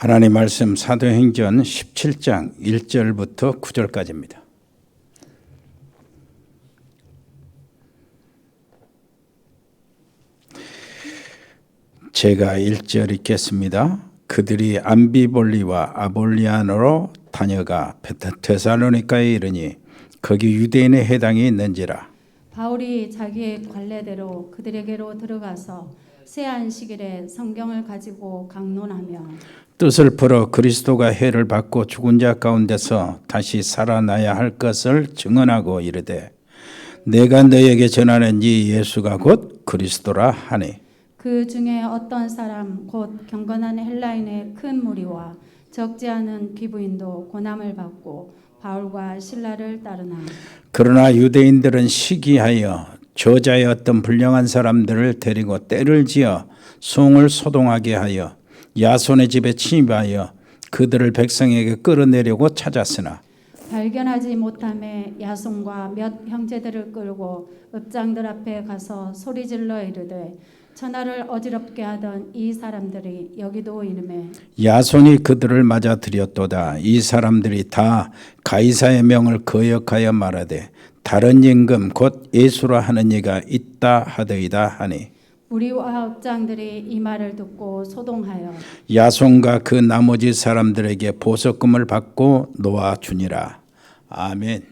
하나님 말씀 사도행전 17장 1절부터 9절까지입니다. 제가 1절 읽겠습니다. 그들이 암비볼리와 아볼리아노로 다녀가 데살로니가에 이르니 거기 유대인의 회당이 있는지라. 바울이 자기의 관례대로 그들에게로 들어가서 새 안식일에 성경을 가지고 강론하며 뜻을 풀어 그리스도가 해를 받고 죽은 자 가운데서 다시 살아나야 할 것을 증언하고 이르되 내가 너에게 전하는 이 예수가 곧 그리스도라 하니 그 중에 어떤 사람 곧 경건한 헬라인의 큰 무리와 적지 않은 귀부인도 고난을 받고 바울과 실라를 따르나 그러나 유대인들은 시기하여 저자의 어떤 불량한 사람들을 데리고 떼를 지어 송을 소동하게 하여 야손의 집에 침입하여 그들을 백성에게 끌어내려고 찾았으나 발견하지 못함에 야손과 몇 형제들을 끌고 읍장들 앞에 가서 소리질러 이르되 천하를 어지럽게 하던 이 사람들이 여기도 이름에 야손이 그들을 맞아들였도다. 이 사람들이 다 가이사의 명을 거역하여 말하되 다른 임금 곧 예수라 하는 이가 있다 하더이다 하니 무리와 읍장들이 이 말을 듣고 소동하여 야손과 그 나머지 사람들에게 보석금을 받고 놓아주니라. 아멘.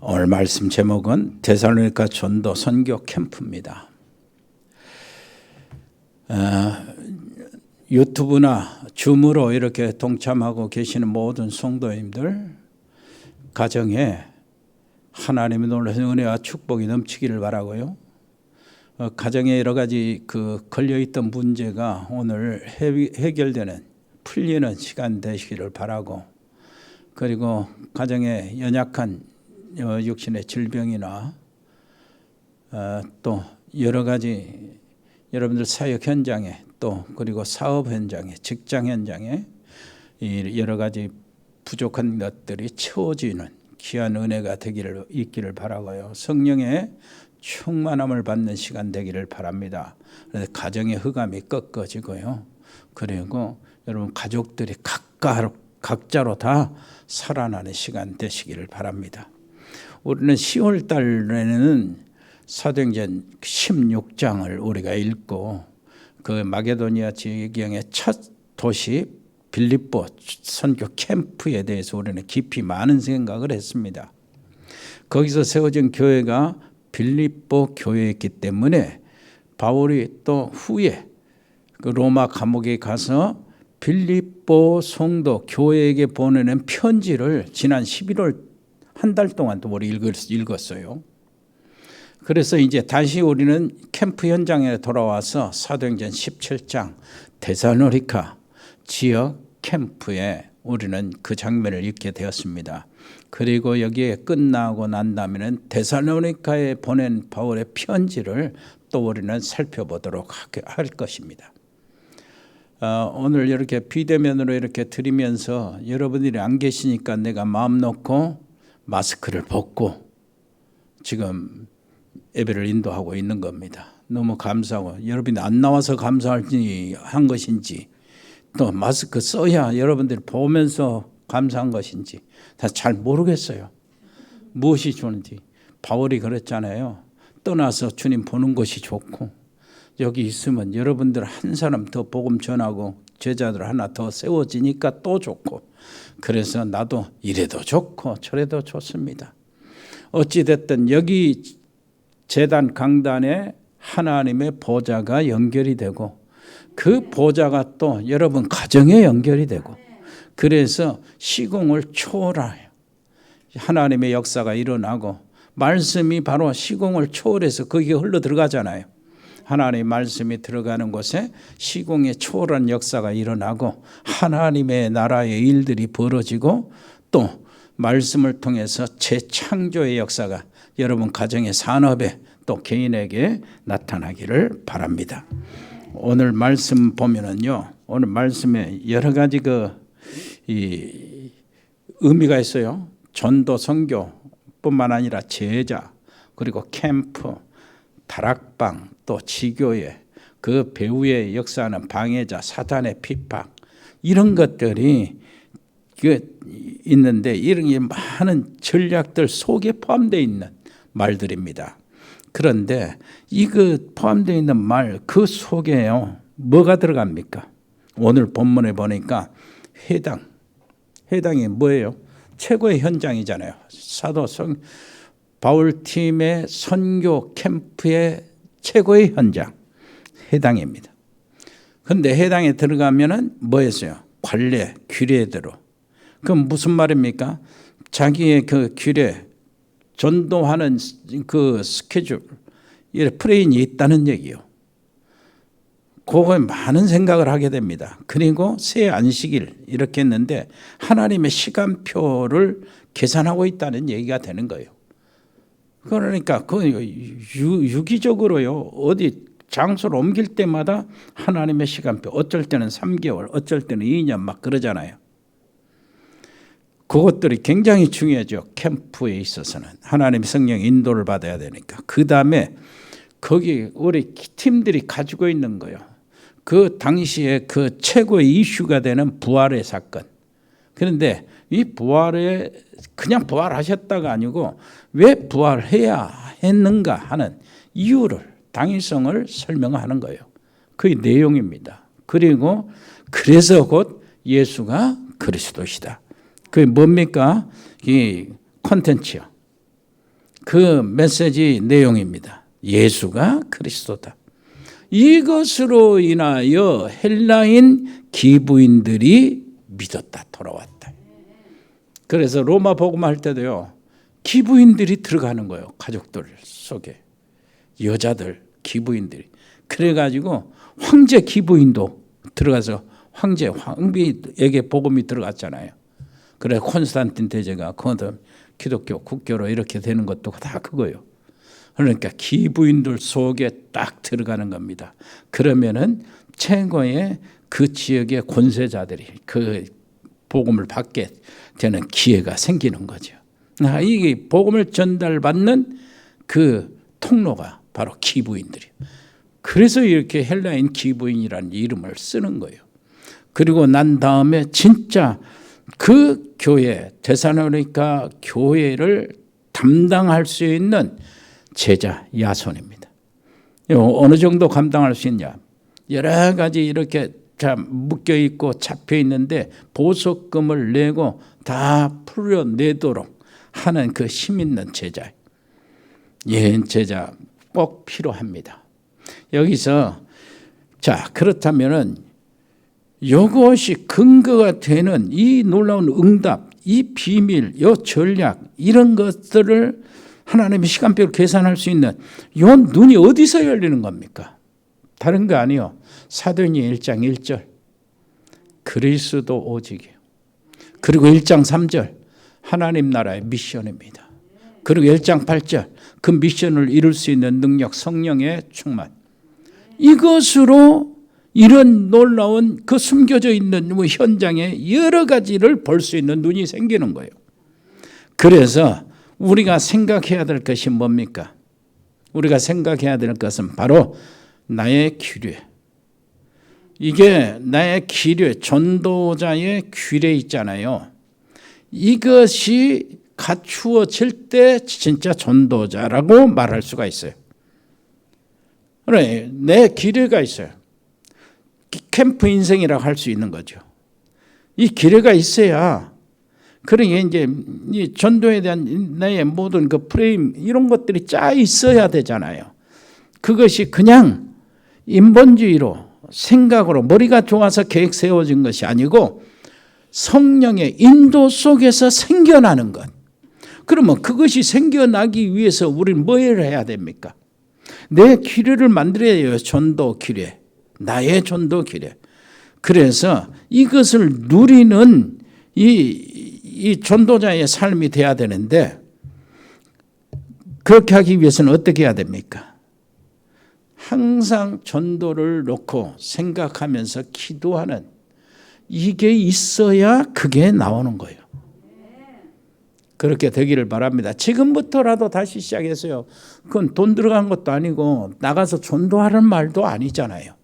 오늘 말씀 제목은 데살로니가 전도 선교 캠프입니다. 유튜브나 줌으로 이렇게 동참하고 계시는 모든 성도님들 가정에 하나님의 놀라신 은혜와 축복이 넘치기를 바라고요. 가정에 여러 가지 걸려있던 문제가 오늘 해결되는 풀리는 시간 되시기를 바라고, 그리고 가정에 연약한 육신의 질병이나 또 여러 가지 여러분들 사역 현장에 또 그리고 사업 현장에 직장 현장에 이 여러 가지 부족한 것들이 채워지는 귀한 은혜가 있기를 바라고요. 성령의 충만함을 받는 시간 되기를 바랍니다. 그래서 가정의 흑암이 꺾어지고요. 그리고 여러분 가족들이 각자로 다 살아나는 시간 되시기를 바랍니다. 우리는 10월 달에는 사도행전 16장을 우리가 읽고 그 마게도니아 지경의 첫 도시 빌립보 선교 캠프에 대해서 우리는 깊이 많은 생각을 했습니다. 거기서 세워진 교회가 빌립보 교회였기 때문에 바울이 또 후에 그 로마 감옥에 가서 빌립보 성도 교회에게 보내는 편지를 지난 11월 한 달 동안 또 우리 읽었어요. 그래서 이제 다시 우리는 캠프 현장에 돌아와서 사도행전 17장 데살로니가 지역 캠프에 우리는 그 장면을 읽게 되었습니다. 그리고 여기에 끝나고 난 다음에는 데살로니가에 보낸 바울의 편지를 또 우리는 살펴보도록 할 것입니다. 오늘 이렇게 비대면으로 이렇게 드리면서 여러분들이 안 계시니까 내가 마음 놓고 마스크를 벗고 지금 예배를 인도하고 있는 겁니다. 너무 감사하고, 여러분이 안 나와서 감사한 것인지 또 마스크 써야 여러분들이 보면서 감사한 것인지 다 잘 모르겠어요. 무엇이 좋은지. 바울이 그랬잖아요. 떠나서 주님 보는 것이 좋고 여기 있으면 여러분들 한 사람 더 복음 전하고 제자들 하나 더 세워지니까 또 좋고, 그래서 나도 이래도 좋고 저래도 좋습니다. 어찌됐든 여기 제단 강단에 하나님의 보좌가 연결이 되고 그 보좌가 또 여러분 가정에 연결이 되고, 그래서 시공을 초월해요. 하나님의 역사가 일어나고 말씀이 바로 시공을 초월해서 거기에 흘러 들어가잖아요. 하나님의 말씀이 들어가는 곳에 시공의 초월한 역사가 일어나고 하나님의 나라의 일들이 벌어지고 또 말씀을 통해서 재창조의 역사가 여러분 가정의 산업에 또 개인에게 나타나기를 바랍니다. 오늘 말씀 보면은요, 오늘 말씀에 여러 가지 의미가 있어요. 전도 선교뿐만 아니라 제자, 그리고 캠프, 다락방, 또 지교회, 그 배후에 역사하는 방해자, 사단의 핍박, 이런 것들이 있는데 이런 게 많은 전략들 속에 포함되어 있는 말들입니다. 그런데 이거 포함되어 있는 말 그 속에요 뭐가 들어갑니까? 오늘 본문에 보니까 해당이 뭐예요? 최고의 현장이잖아요. 사도 바울 팀의 선교 캠프의 최고의 현장 해당입니다. 그런데 해당에 들어가면은 뭐였어요? 관례, 규례대로. 그럼 무슨 말입니까? 자기의 그 규례, 전도하는 그 스케줄, 프레임이 있다는 얘기요. 그거에 많은 생각을 하게 됩니다. 그리고 새 안식일 이렇게 했는데 하나님의 시간표를 계산하고 있다는 얘기가 되는 거예요. 그러니까 그 유기적으로요 어디 장소를 옮길 때마다 하나님의 시간표, 어쩔 때는 3개월, 어쩔 때는 2년 막 그러잖아요. 그것들이 굉장히 중요하죠. 캠프에 있어서는 하나님의 성령 인도를 받아야 되니까. 그 다음에 거기 우리 팀들이 가지고 있는 거예요. 그 당시에 그 최고의 이슈가 되는 부활의 사건. 그런데 이 부활에 그냥 부활하셨다가 아니고 왜 부활해야 했는가 하는 이유를, 당위성을 설명하는 거예요. 그게 내용입니다. 그리고 그래서 곧 예수가 그리스도시다. 그게 뭡니까? 이 콘텐츠요. 그 메시지 내용입니다. 예수가 그리스도다. 이것으로 인하여 헬라인 기부인들이 믿었다, 돌아왔다. 그래서 로마 복음할 때도요 기부인들이 들어가는 거예요. 가족들 속에 여자들 기부인들이. 그래가지고 황제 기부인도 들어가서 황비에게 복음이 들어갔잖아요. 그래 콘스탄틴 대제가 그것도 기독교 국교로 이렇게 되는 것도 다 그거예요. 그러니까 기부인들 속에 딱 들어가는 겁니다. 그러면은 최고의 그 지역의 권세자들이 그 복음을 받게 되는 기회가 생기는 거죠. 이 복음을 전달받는 그 통로가 바로 기부인들이에요. 그래서 이렇게 헬라인 기부인이라는 이름을 쓰는 거예요. 그리고 난 다음에 진짜 그 교회, 데살로니가 교회를 담당할 수 있는 제자 야손입니다. 어느 정도 감당할 수 있냐? 여러 가지 이렇게 묶여 있고 잡혀 있는데 보석금을 내고 다 풀어내도록 하는 그 힘 있는 제자, 예언 제자 꼭 필요합니다. 여기서 자 그렇다면은 이것이 근거가 되는 이 놀라운 응답, 이 비밀, 이 전략 이런 것들을 하나님의 시간표를 계산할 수 있는 이 눈이 어디서 열리는 겁니까? 다른 거 아니요. 사도행전 1장 1절 그리스도 오직이요. 그리고 1장 3절 하나님 나라의 미션입니다. 그리고 1장 8절 그 미션을 이룰 수 있는 능력 성령의 충만. 이것으로 이런 놀라운 그 숨겨져 있는 현장에 여러 가지를 볼 수 있는 눈이 생기는 거예요. 그래서 우리가 생각해야 될 것이 뭡니까? 우리가 생각해야 될 것은 바로 나의 규례. 이게 나의 규례, 전도자의 규례 있잖아요. 이것이 갖추어질 때 진짜 전도자라고 말할 수가 있어요. 그래, 내 규례가 있어요. 캠프 인생이라고 할 수 있는 거죠. 이 규례가 있어야 그러니까 이제 이 전도에 대한 나의 모든 그 프레임 이런 것들이 짜 있어야 되잖아요. 그것이 그냥 인본주의로 생각으로 머리가 좋아서 계획 세워진 것이 아니고 성령의 인도 속에서 생겨나는 것. 그러면 그것이 생겨나기 위해서 우리는 뭘 해야 됩니까? 내 규례를 만들어야 해요. 전도 규례. 나의 전도 규례. 그래서 이것을 누리는 이 전도자의 삶이 돼야 되는데 그렇게 하기 위해서는 어떻게 해야 됩니까? 항상 전도를 놓고 생각하면서 기도하는 이게 있어야 그게 나오는 거예요. 그렇게 되기를 바랍니다. 지금부터라도 다시 시작했어요. 그건 돈 들어간 것도 아니고 나가서 전도하는 말도 아니잖아요.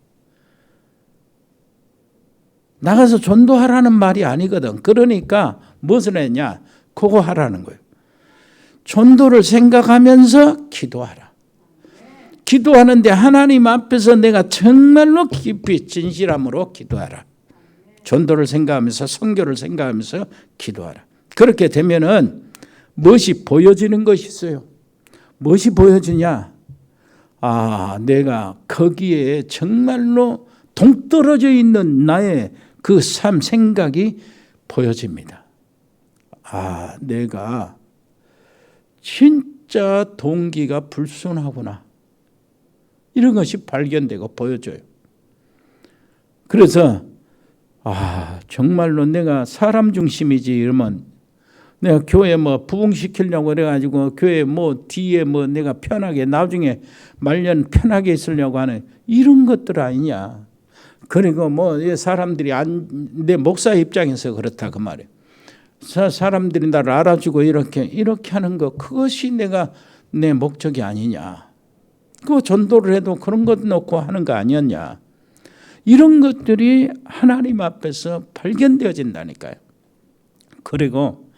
나가서 전도하라는 말이 아니거든. 그러니까 무엇을 했냐? 그거 하라는 거예요. 전도를 생각하면서 기도하라. 기도하는데 하나님 앞에서 내가 정말로 깊이 진실함으로 기도하라. 전도를 생각하면서 선교를 생각하면서 기도하라. 그렇게 되면은 무엇이 보여지는 것이 있어요. 무엇이 보여지냐? 아, 내가 거기에 정말로 동떨어져 있는 나의 그 삶 생각이 보여집니다. 아, 내가 진짜 동기가 불순하구나. 이런 것이 발견되고 보여져요. 그래서 아, 정말로 내가 사람 중심이지 이러면 내가 교회 뭐 부흥시키려고 그래가지고 교회 뭐 뒤에 뭐 내가 편하게 나중에 말년 편하게 있으려고 하는 이런 것들 아니냐. 그리고 뭐 사람들이 내 목사 입장에서 그렇다 그 말이에요. 사람들이 나를 알아주고 이렇게 하는 거 그것이 내가 내 목적이 아니냐. 그 전도를 해도 그런 것 놓고 하는 거 아니었냐. 이런 것들이 하나님 앞에서 발견되어진다니까요. 그리고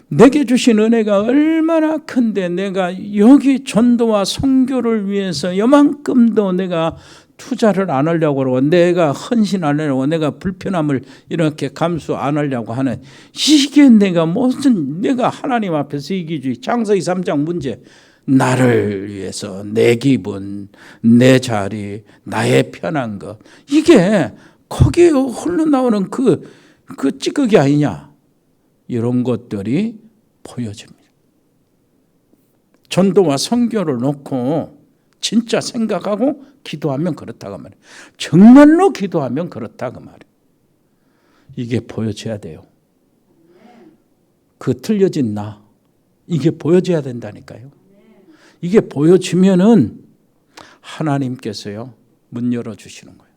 내게 주신 은혜가 얼마나 큰데 내가 여기 전도와 선교를 위해서 요만큼도 내가 투자를 안 하려고 그러고 내가 헌신 안 하려고 내가 불편함을 이렇게 감수 안 하려고 하는 이게 내가 무슨 내가 하나님 앞에서 이기주의 창세기 3장 문제 나를 위해서 내 기분, 내 자리, 나의 편한 것 이게 거기에 흘러나오는 그 찌꺼기 아니냐. 이런 것들이 보여집니다. 전도와 선교를 놓고 진짜 생각하고 기도하면 그렇다고 말이에요. 정말로 기도하면 그렇다고 말이에요. 이게 보여져야 돼요. 그 틀려진 나 이게 보여져야 된다니까요. 이게 보여지면은 하나님께서요 문 열어주시는 거예요.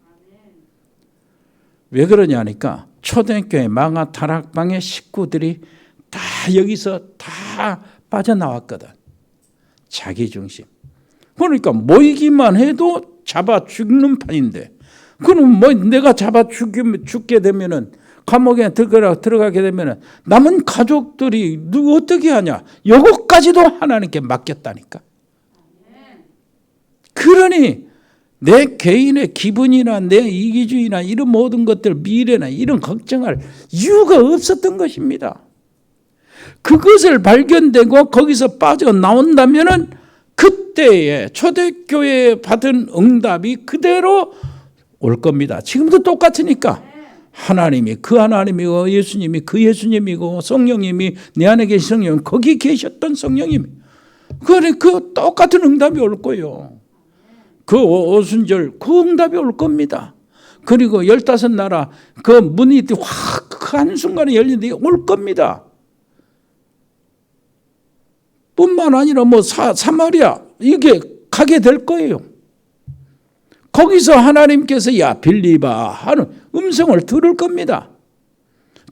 왜 그러냐니까 초대교회 망아 다락방의 식구들이 다 여기서 다 빠져나왔거든. 자기 중심. 그러니까 모이기만 해도 잡아 죽는 판인데 그럼 뭐 내가 잡아 죽게 되면은 감옥에 들어가게 되면은 남은 가족들이 누구 어떻게 하냐. 요것까지도 하나님께 맡겼다니까. 그러니 내 개인의 기분이나 내 이기주의나 이런 모든 것들 미래나 이런 걱정할 이유가 없었던 것입니다. 그것을 발견되고 거기서 빠져나온다면은 그때의 초대교회에 받은 응답이 그대로 올 겁니다. 지금도 똑같으니까 하나님이 그 하나님이고 예수님이 그 예수님이고 성령님이 내 안에 계신 성령 거기 계셨던 성령님이 그 똑같은 응답이 올 거예요. 그 오순절 그 응답이 올 겁니다. 그리고 15나라 그 문이 확 한순간에 열리는데 올 겁니다. 뿐만 아니라 뭐 사마리아 이게 가게 될 거예요. 거기서 하나님께서 야 빌리바 하는 음성을 들을 겁니다.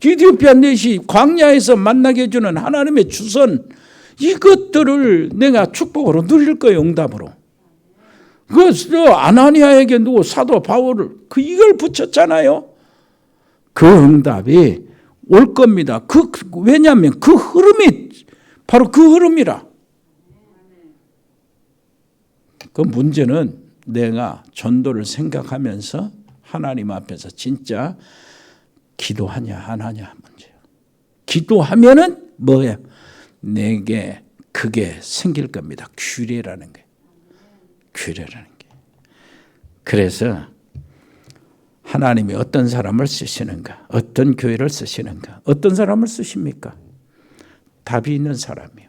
이디오피아 넷이 광야에서 만나게 해주는 하나님의 주선 이것들을 내가 축복으로 누릴 거예요. 응답으로. 그래서 아나니아에게 누구 사도 바울을 이걸 붙였잖아요. 그 응답이 올 겁니다. 왜냐하면 그 흐름이 바로 그 흐름이라. 그 문제는 내가 전도를 생각하면서 하나님 앞에서 진짜 기도하냐 안 하냐 문제예요. 기도하면은 뭐예요? 내게 그게 생길 겁니다. 규례라는 게. 규례라는 게. 그래서 하나님이 어떤 사람을 쓰시는가? 어떤 교회를 쓰시는가? 어떤 사람을 쓰십니까? 답이 있는 사람이요.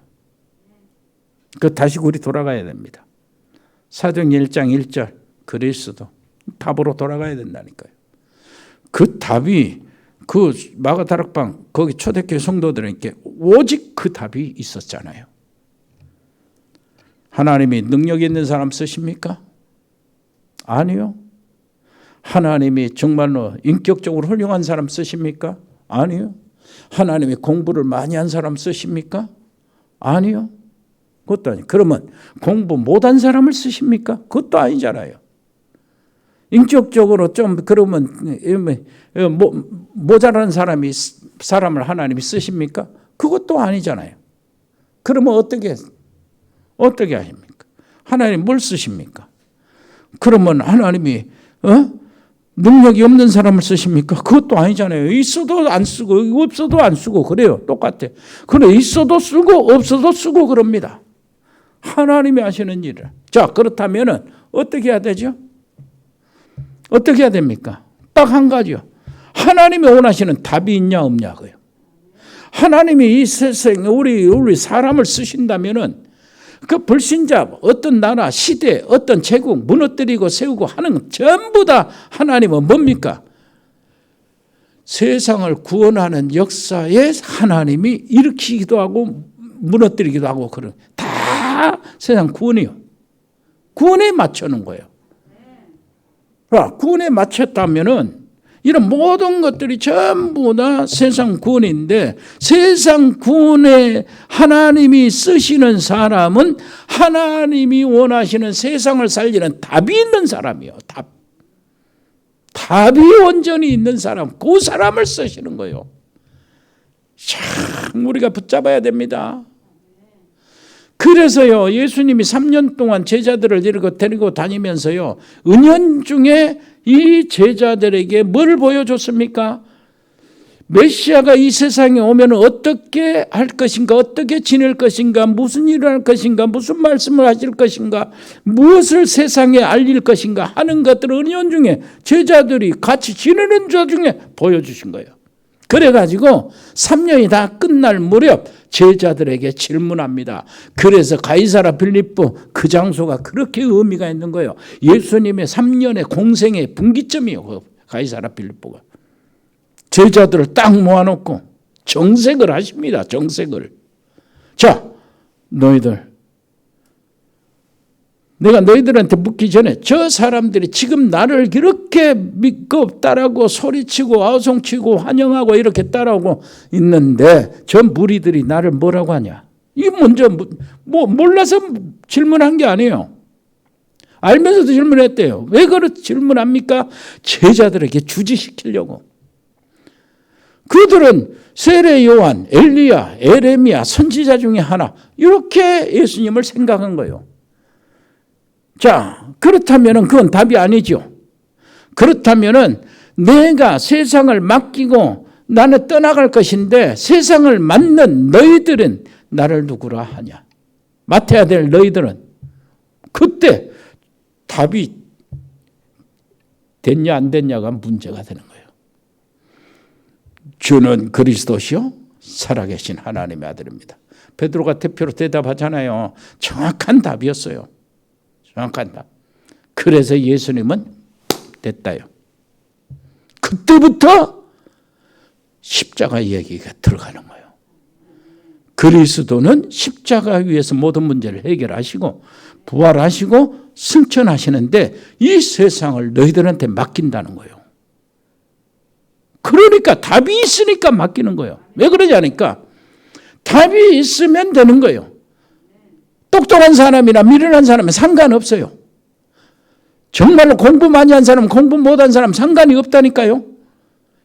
다시 우리 돌아가야 됩니다. 사도행전 1장 1절 그리스도 답으로 돌아가야 된다니까요. 그 답이 그 마가다락방 거기 초대교회 성도들에게 오직 그 답이 있었잖아요. 하나님이 능력 있는 사람 쓰십니까? 아니요. 하나님이 정말로 인격적으로 훌륭한 사람 쓰십니까? 아니요. 하나님이 공부를 많이 한 사람 쓰십니까? 아니요. 그것도 아니에요. 그러면 공부 못한 사람을 쓰십니까? 그것도 아니잖아요. 인격적으로 좀 그러면 모자란 사람을 하나님이 쓰십니까? 그것도 아니잖아요. 그러면 어떻게 하십니까? 하나님 뭘 쓰십니까? 그러면 하나님이 능력이 없는 사람을 쓰십니까? 그것도 아니잖아요. 있어도 안 쓰고 없어도 안 쓰고 그래요. 똑같아. 그래 있어도 쓰고 없어도 쓰고 그럽니다. 하나님이 하시는 일을. 자, 그렇다면 어떻게 해야 되죠? 어떻게 해야 됩니까? 딱 한 가지요. 하나님이 원하시는 답이 있냐 없냐고요. 하나님이 이 세상에 우리 사람을 쓰신다면은 그 불신자, 어떤 나라, 시대, 어떤 제국 무너뜨리고 세우고 하는 건 전부 다 하나님은 뭡니까? 세상을 구원하는 역사에 하나님이 일으키기도 하고 무너뜨리기도 하고 그런 다 세상 구원이요. 구원에 맞추는 거예요. 구원에 맞췄다면은 이런 모든 것들이 전부 다 세상 구원인데 세상 구원에 하나님이 쓰시는 사람은 하나님이 원하시는 세상을 살리는 답이 있는 사람이에요. 답이 온전히 있는 사람, 그 사람을 쓰시는 거예요. 참 우리가 붙잡아야 됩니다. 그래서요, 예수님이 3년 동안 제자들을 데리고 다니면서요, 은연중에 이 제자들에게 뭘 보여줬습니까? 메시아가 이 세상에 오면 어떻게 할 것인가, 어떻게 지낼 것인가, 무슨 일을 할 것인가, 무슨 말씀을 하실 것인가, 무엇을 세상에 알릴 것인가 하는 것들을 은연중에 제자들이 같이 지내는 도중에 보여주신 거예요. 그래가지고 3년이 다 끝날 무렵 제자들에게 질문합니다. 그래서 가이사랴 빌립보 그 장소가 그렇게 의미가 있는 거예요. 예수님의 3년의 공생의 분기점이에요. 가이사랴 빌립보가. 제자들을 딱 모아놓고 정색을 하십니다. 정색을. 자, 내가 너희들한테 묻기 전에 저 사람들이 지금 나를 이렇게 믿고 따라오고 소리치고 아우성치고 환영하고 이렇게 따라오고 있는데 저 무리들이 나를 뭐라고 하냐? 이 먼저 몰라서 질문한 게 아니에요. 알면서도 질문했대요. 왜 그렇게 질문합니까? 제자들에게 주지시키려고. 그들은 세례 요한, 엘리야, 에레미야 선지자 중에 하나 이렇게 예수님을 생각한 거예요. 자, 그렇다면 그건 답이 아니죠. 그렇다면 내가 세상을 맡기고 나는 떠나갈 것인데 세상을 맡는 너희들은 나를 누구라 하냐? 맡아야 될 너희들은 그때 답이 됐냐 안 됐냐가 문제가 되는 거예요. 주는 그리스도시요 살아계신 하나님의 아들입니다. 베드로가 대표로 대답하잖아요. 정확한 답이었어요. 정확한 답. 그래서 예수님은 됐다요. 그때부터 십자가 얘기가 들어가는 거예요. 그리스도는 십자가 위에서 모든 문제를 해결하시고 부활하시고 승천하시는데 이 세상을 너희들한테 맡긴다는 거예요. 그러니까 답이 있으니까 맡기는 거예요. 왜 그러냐니까 답이 있으면 되는 거예요. 똑똑한 사람이나 미련한 사람은 상관없어요. 정말로 공부 많이 한 사람, 공부 못한 사람 상관이 없다니까요.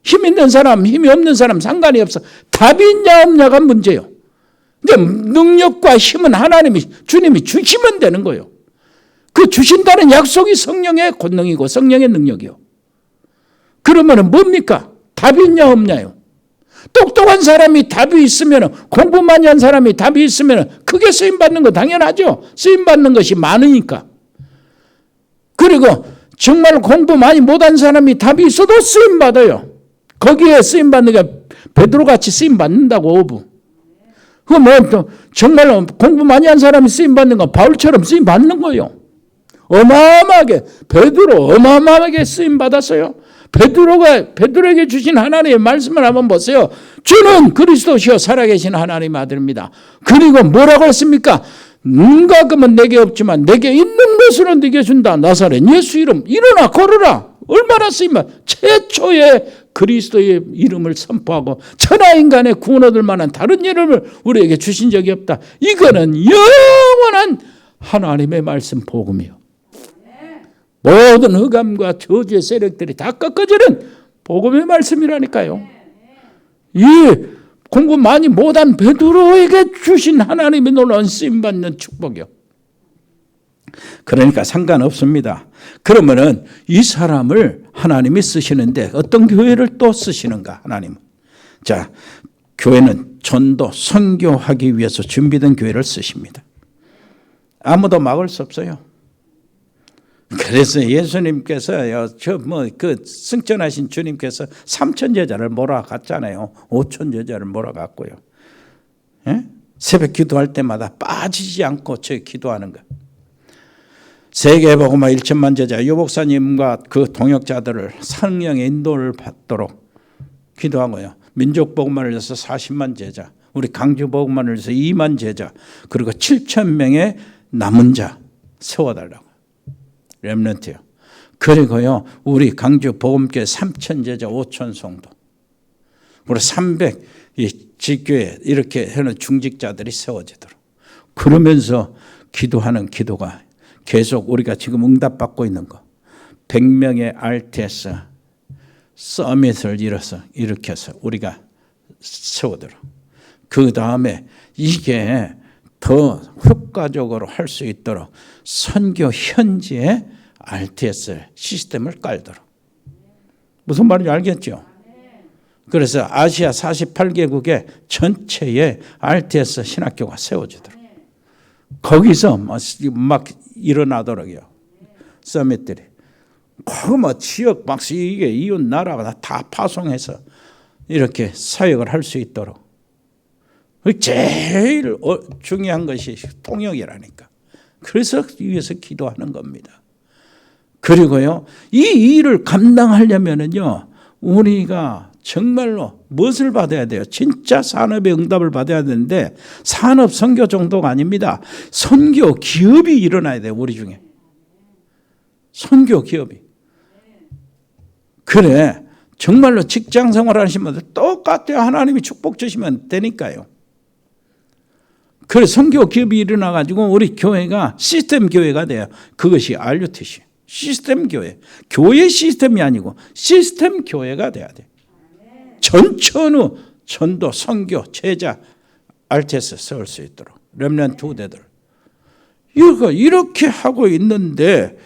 힘 있는 사람, 힘이 없는 사람 상관이 없어. 답이 있냐 없냐가 문제예요. 근데 능력과 힘은 주님이 주시면 되는 거예요. 그 주신다는 약속이 성령의 권능이고 성령의 능력이요. 그러면 뭡니까? 답이 있냐 없냐요. 똑똑한 사람이 답이 있으면, 공부 많이 한 사람이 답이 있으면 크게 쓰임받는 거 당연하죠. 쓰임받는 것이 많으니까. 그리고 정말 공부 많이 못한 사람이 답이 있어도 쓰임받아요. 거기에 쓰임받는 게 베드로같이 쓰임받는다고 오부. 정말 공부 많이 한 사람이 쓰임받는 건 바울처럼 쓰임받는 거예요. 어마어마하게 베드로 어마어마하게 쓰임받았어요. 베드로에게 주신 하나님의 말씀을 한번 보세요. 주는 그리스도시요 살아계신 하나님의 아들입니다. 그리고 뭐라고 했습니까? 눈과 금은 내게 없지만 내게 있는 것으로 네게 준다. 나사렛 예수 이름 일어나 걸어라. 얼마나 쓰임받 최초의 그리스도의 이름을 선포하고 천하인간의 구원 얻을 만한 다른 이름을 우리에게 주신 적이 없다. 이거는 영원한 하나님의 말씀 복음이요. 모든 흑암과 저주의 세력들이 다 꺾어지는 복음의 말씀이라니까요. 이 공부 많이 못한 베드로에게 주신 하나님의 놀라운 쓰임받는 축복이요. 그러니까 상관없습니다. 그러면은 이 사람을 하나님이 쓰시는데 어떤 교회를 또 쓰시는가 하나님은. 자, 교회는 전도, 선교하기 위해서 준비된 교회를 쓰십니다. 아무도 막을 수 없어요. 그래서 예수님께서요, 승천하신 주님께서 3천 제자를 몰아갔잖아요. 5천 제자를 몰아갔고요. 예? 새벽 기도할 때마다 빠지지 않고 저 기도하는 거. 세계복음화 1천만 제자 유 목사님과 그 동역자들을 성령의 인도를 받도록 기도하고요. 민족복음화를 위해서 40만 제자, 우리 강주복음화를 위해서 2만 제자, 그리고 7천 명의 남은 자 세워달라고. 렘넌트요. 그리고요, 우리 강주 복음교회 3천 제자 5천 성도, 우리 300 지교회 이렇게 하는 중직자들이 세워지도록. 그러면서 기도하는 기도가 계속 우리가 지금 응답받고 있는 거, 100명의 RTS 서밋을 일으켜서 우리가 세우도록. 그 다음에 이게 더 효과적으로 할 수 있도록 선교 현지에 RTS 시스템을 깔도록. 무슨 말인지 알겠죠? 그래서 아시아 48개국의 전체에 RTS 신학교가 세워지도록. 거기서 막 일어나도록요. 서밋들이. 그 지역 막 이게 이웃 나라가 다 파송해서 이렇게 사역을 할 수 있도록. 제일 중요한 것이 통역이라니까. 그래서 위해서 기도하는 겁니다. 그리고요, 이 일을 감당하려면은요, 우리가 정말로 무엇을 받아야 돼요? 진짜 산업의 응답을 받아야 되는데, 산업 선교 정도가 아닙니다. 선교 기업이 일어나야 돼요, 우리 중에. 선교 기업이. 그래, 정말로 직장 생활하시는 분들 똑같아요. 하나님이 축복 주시면 되니까요. 그래, 선교 기업이 일어나가지고 우리 교회가 시스템 교회가 돼요. 그것이 RUTC. 시스템 교회. 교회 시스템이 아니고 시스템 교회가 돼야 돼. 전천후 전도, 선교, 제자, RTS 세울 수 있도록. 렘넌트 후대들. 이렇게 하고 있는데,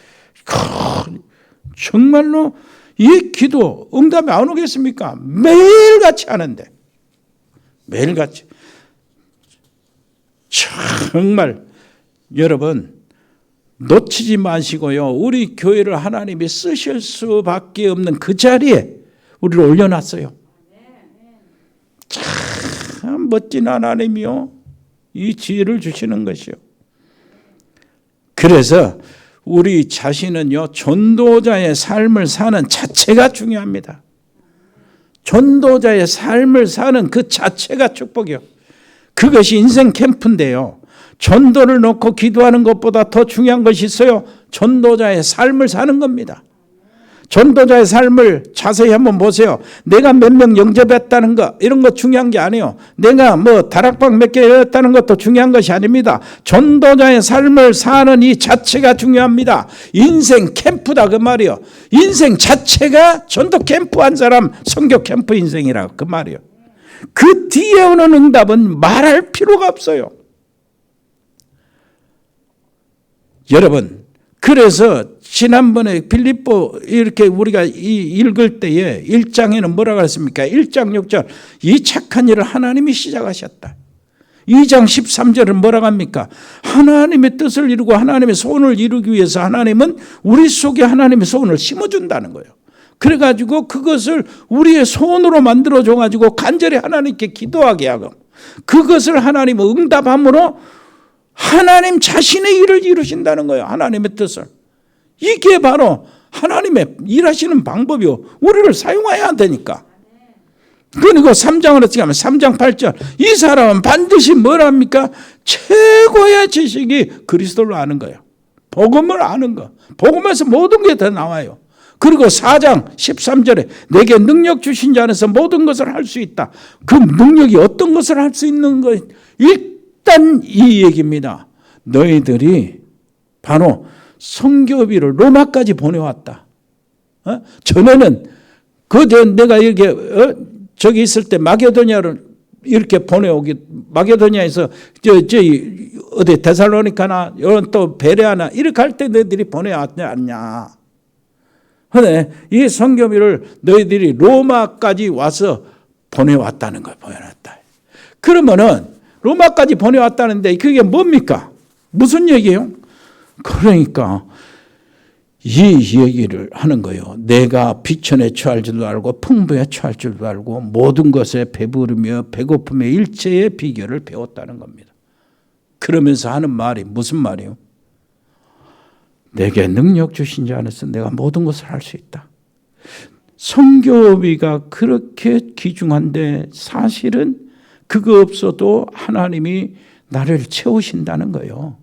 정말로 이 기도 응답이 안 오겠습니까? 매일같이 하는데. 매일같이. 정말 여러분 놓치지 마시고요. 우리 교회를 하나님이 쓰실 수밖에 없는 그 자리에 우리를 올려놨어요. 참 멋진 하나님이요. 이 지혜를 주시는 것이요. 그래서 우리 자신은요, 전도자의 삶을 사는 자체가 중요합니다. 전도자의 삶을 사는 그 자체가 축복이요. 그것이 인생 캠프인데요. 전도를 놓고 기도하는 것보다 더 중요한 것이 있어요. 전도자의 삶을 사는 겁니다. 전도자의 삶을 자세히 한번 보세요. 내가 몇 명 영접했다는 거 이런 거 중요한 게 아니에요. 내가 다락방 몇 개 열었다는 것도 중요한 것이 아닙니다. 전도자의 삶을 사는 이 자체가 중요합니다. 인생 캠프다 그 말이요. 인생 자체가 전도 캠프 한 사람 선교 캠프 인생이라고 그 말이요. 그 뒤에 오는 응답은 말할 필요가 없어요. 여러분, 그래서 지난번에 빌립보 이렇게 우리가 읽을 때에 1장에는 뭐라고 했습니까? 1장 6절 이 착한 일을 하나님이 시작하셨다. 2장 13절은 뭐라고 합니까? 하나님의 뜻을 이루고 하나님의 소원을 이루기 위해서 하나님은 우리 속에 하나님의 소원을 심어준다는 거예요. 그래가지고 그것을 우리의 소원으로 만들어줘가지고 간절히 하나님께 기도하게 하고 그것을 하나님은 응답함으로 하나님 자신의 일을 이루신다는 거예요. 하나님의 뜻을. 이게 바로 하나님의 일하시는 방법이요. 우리를 사용해야 되니까. 그리고 3장으로 가면 3장 8절 이 사람은 반드시 뭘 합니까? 최고의 지식이 그리스도를 아는 거예요. 복음을 아는 거. 복음에서 모든 게 다 나와요. 그리고 4장 13절에 내게 능력 주신 자 안에서 모든 것을 할 수 있다. 그 능력이 어떤 것을 할 수 있는 거 일단 이 얘기입니다. 너희들이 바로 선교비를 로마까지 보내왔다. 전에는 내가 이렇게 저기 있을 때 마게도냐를 이렇게 보내오기, 마게도냐에서 어디 데살로니카나 이런 또 베레아나 이렇게 할 때 너희들이 보내왔냐 않냐. 근데 이 선교비를 너희들이 로마까지 와서 보내왔다는 걸 보여놨다. 그러면은 로마까지 보내왔다는데 그게 뭡니까? 무슨 얘기예요? 그러니까 이 얘기를 하는 거예요. 내가 비천에 처할 줄도 알고 풍부에 처할 줄도 알고 모든 것에 배부르며 배고픔의 일체의 비결을 배웠다는 겁니다. 그러면서 하는 말이 무슨 말이에요? 내게 능력 주신 자 안에서 내가 모든 것을 할 수 있다. 선교비가 그렇게 귀중한데 사실은 그거 없어도 하나님이 나를 채우신다는 거예요.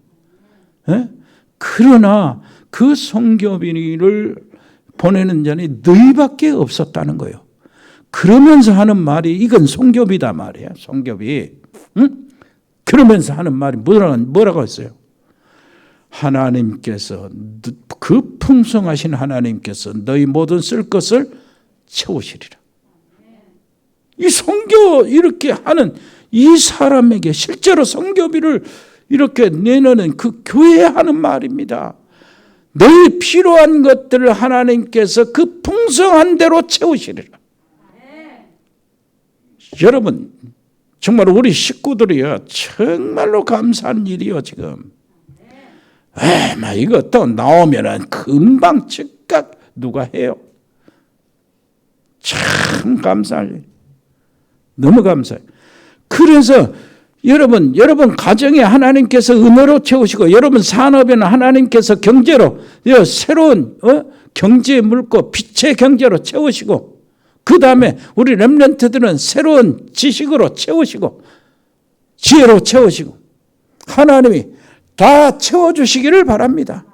예? 그러나 그 선교비를 보내는 자는 너희밖에 없었다는 거예요. 그러면서 하는 말이 이건 선교비다 말이야. 선교비. 응? 그러면서 하는 말이 뭐라고 했어요? 하나님께서 그 풍성하신 하나님께서 너희 모든 쓸 것을 채우시리라. 이 선교 이렇게 하는 이 사람에게 실제로 선교비를 이렇게 내놓는 그 교회에 하는 말입니다. 너희 필요한 것들을 하나님께서 그 풍성한 대로 채우시리라. 여러분 정말 우리 식구들이요 정말로 감사한 일이요 지금. 이거 또 나오면은 금방 즉각 누가 해요. 참 감사해요. 너무 감사해요. 그래서 여러분 가정에 하나님께서 은혜로 채우시고 여러분 산업에는 하나님께서 경제로 새로운 경제의 물고 빛의 경제로 채우시고 그 다음에 우리 렘넌트들은 새로운 지식으로 채우시고 지혜로 채우시고 하나님이 다 채워주시기를 바랍니다.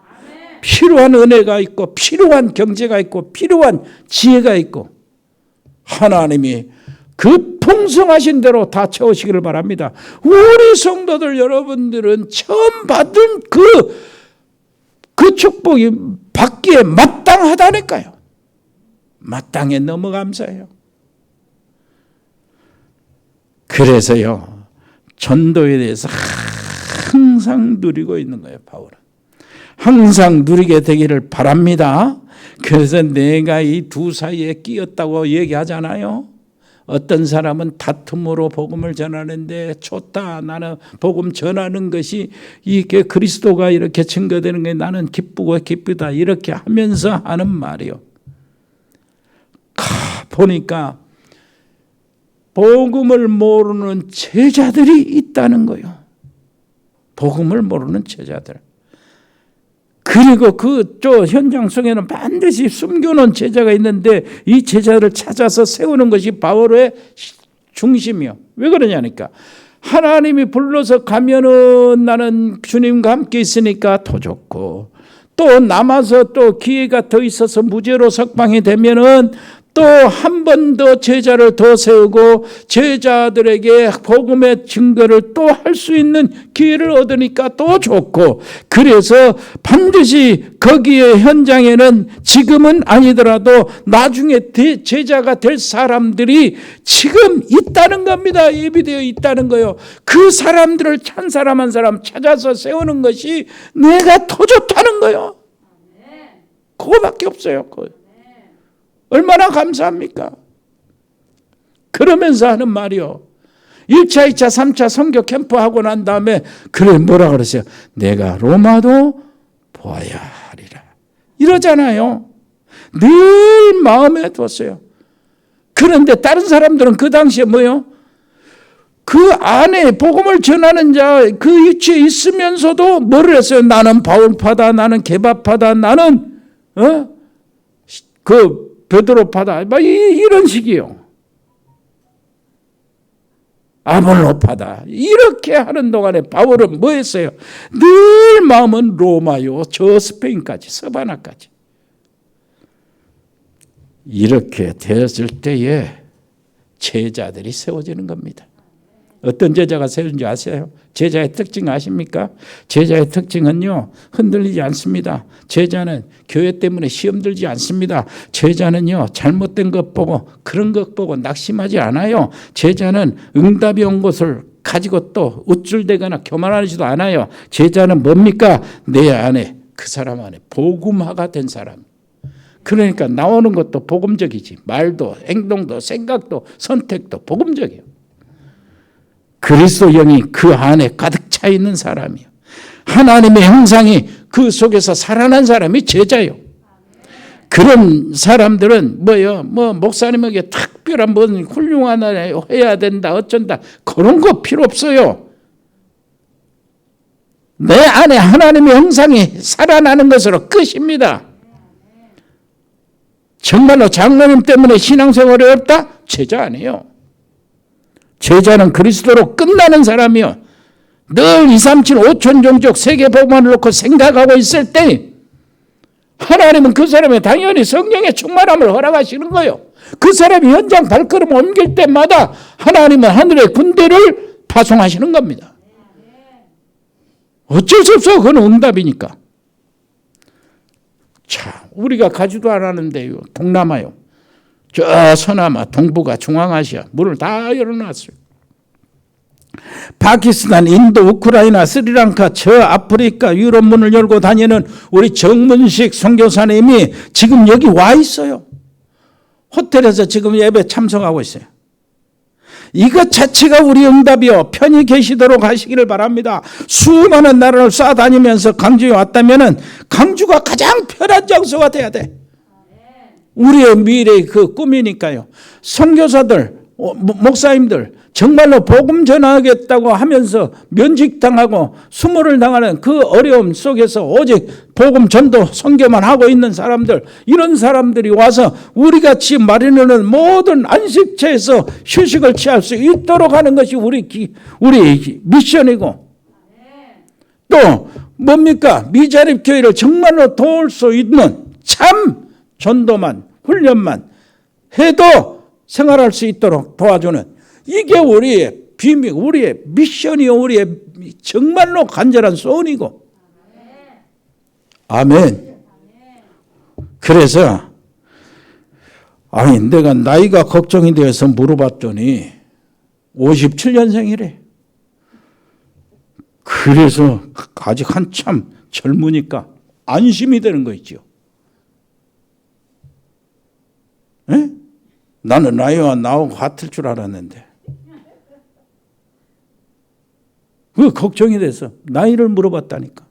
필요한 은혜가 있고 필요한 경제가 있고 필요한 지혜가 있고 하나님이 그 풍성하신 대로 다 채우시기를 바랍니다. 우리 성도들 여러분들은 처음 받은 그 축복이 받기에 마땅하다니까요. 마땅해 너무 감사해요. 그래서요 전도에 대해서 항상 누리고 있는 거예요. 바울은 항상 누리게 되기를 바랍니다. 그래서 내가 이 두 사이에 끼었다고 얘기하잖아요. 어떤 사람은 다툼으로 복음을 전하는데 좋다. 나는 복음 전하는 것이 이게 그리스도가 이렇게 증거되는 게 나는 기쁘고 기쁘다. 이렇게 하면서 하는 말이요. 보니까 복음을 모르는 제자들이 있다는 거예요. 복음을 모르는 제자들. 그리고 저 현장 속에는 반드시 숨겨놓은 제자가 있는데 이 제자를 찾아서 세우는 것이 바울의 중심이요. 왜 그러냐니까 하나님이 불러서 가면은 나는 주님과 함께 있으니까 더 좋고 또 남아서 또 기회가 더 있어서 무죄로 석방이 되면은 또 한 번 더 제자를 더 세우고 제자들에게 복음의 증거를 또 할 수 있는 기회를 얻으니까 또 좋고 그래서 반드시 거기에 현장에는 지금은 아니더라도 나중에 제자가 될 사람들이 지금 있다는 겁니다. 예비되어 있다는 거요. 그 사람들을 한 사람 한 사람 찾아서 세우는 것이 내가 더 좋다는 거요. 그거밖에 없어요. 얼마나 감사합니까? 그러면서 하는 말이요. 1차, 2차, 3차 선교 캠프 하고 난 다음에 그래 뭐라 그러세요? 내가 로마도 보아야 하리라. 이러잖아요. 늘 마음에 뒀어요. 그런데 다른 사람들은 그 당시에 뭐요? 그 안에 복음을 전하는 자 그 위치에 있으면서도 뭐를 했어요? 나는 바울파다. 나는 게바파다. 나는 베드로파다. 이런 식이요. 아볼로파다. 이렇게 하는 동안에 바울은 뭐 했어요? 늘 마음은 로마요. 저 스페인까지 서바나까지. 이렇게 되었을 때에 제자들이 세워지는 겁니다. 어떤 제자가 세운지 아세요? 제자의 특징 아십니까? 제자의 특징은요, 흔들리지 않습니다. 제자는 교회 때문에 시험 들지 않습니다. 제자는요, 잘못된 것 보고 그런 것 보고 낙심하지 않아요. 제자는 응답이 온 것을 가지고 또 우쭐대거나 교만하지도 않아요. 제자는 뭡니까? 내 안에, 그 사람 안에 복음화가 된 사람. 그러니까 나오는 것도 복음적이지. 말도 행동도 생각도 선택도 복음적이에요. 그리스도 영이 그 안에 가득 차 있는 사람이요. 하나님의 형상이 그 속에서 살아난 사람이 제자요. 그런 사람들은 뭐요? 목사님에게 특별한 뭔 훌륭한 해야 된다 어쩐다 그런 거 필요 없어요. 내 안에 하나님의 형상이 살아나는 것으로 끝입니다. 정말로 장로님 때문에 신앙생활이 어렵다? 제자 아니에요. 제자는 그리스도로 끝나는 사람이요. 늘 2, 3, 7, 5천 종족 세계복음을 놓고 생각하고 있을 때 하나님은 그 사람의 당연히 성령의 충만함을 허락하시는 거예요. 그 사람이 현장 발걸음 옮길 때마다 하나님은 하늘의 군대를 파송하시는 겁니다. 어쩔 수 없어. 그건 응답이니까. 자, 우리가 가지도 않았는데요. 동남아요. 저 서남아, 동북아, 중앙아시아 문을 다 열어놨어요. 파키스탄, 인도, 우크라이나, 스리랑카, 저 아프리카, 유럽 문을 열고 다니는 우리 정문식 선교사님이 지금 여기 와 있어요. 호텔에서 지금 예배 참석하고 있어요. 이것 자체가 우리 응답이요. 편히 계시도록 하시기를 바랍니다. 수많은 나라를 쏴다니면서 강주에 왔다면 강주가 가장 편한 장소가 돼야 돼. 우리의 미래의 그 꿈이니까요. 선교사들, 목사님들 정말로 복음 전하겠다고 하면서 면직당하고 수모를 당하는 그 어려움 속에서 오직 복음 전도 선교만 하고 있는 사람들, 이런 사람들이 와서 우리같이 마련하는 모든 안식처에서 휴식을 취할 수 있도록 하는 것이 우리 미션이고, 또 뭡니까? 미자립 교회를 정말로 도울 수 있는 참 전도만 훈련만 해도 생활할 수 있도록 도와주는, 이게 우리의 비밀, 우리의 미션이요, 우리의 정말로 간절한 소원이고. 아멘. 그래서 내가 나이가 걱정이 되어서 물어봤더니 57년생이래. 그래서 아직 한참 젊으니까 안심이 되는 거 있죠. 에? 나는 나이와 나하고 같을 줄 알았는데 그 걱정이 돼서 나이를 물어봤다니까.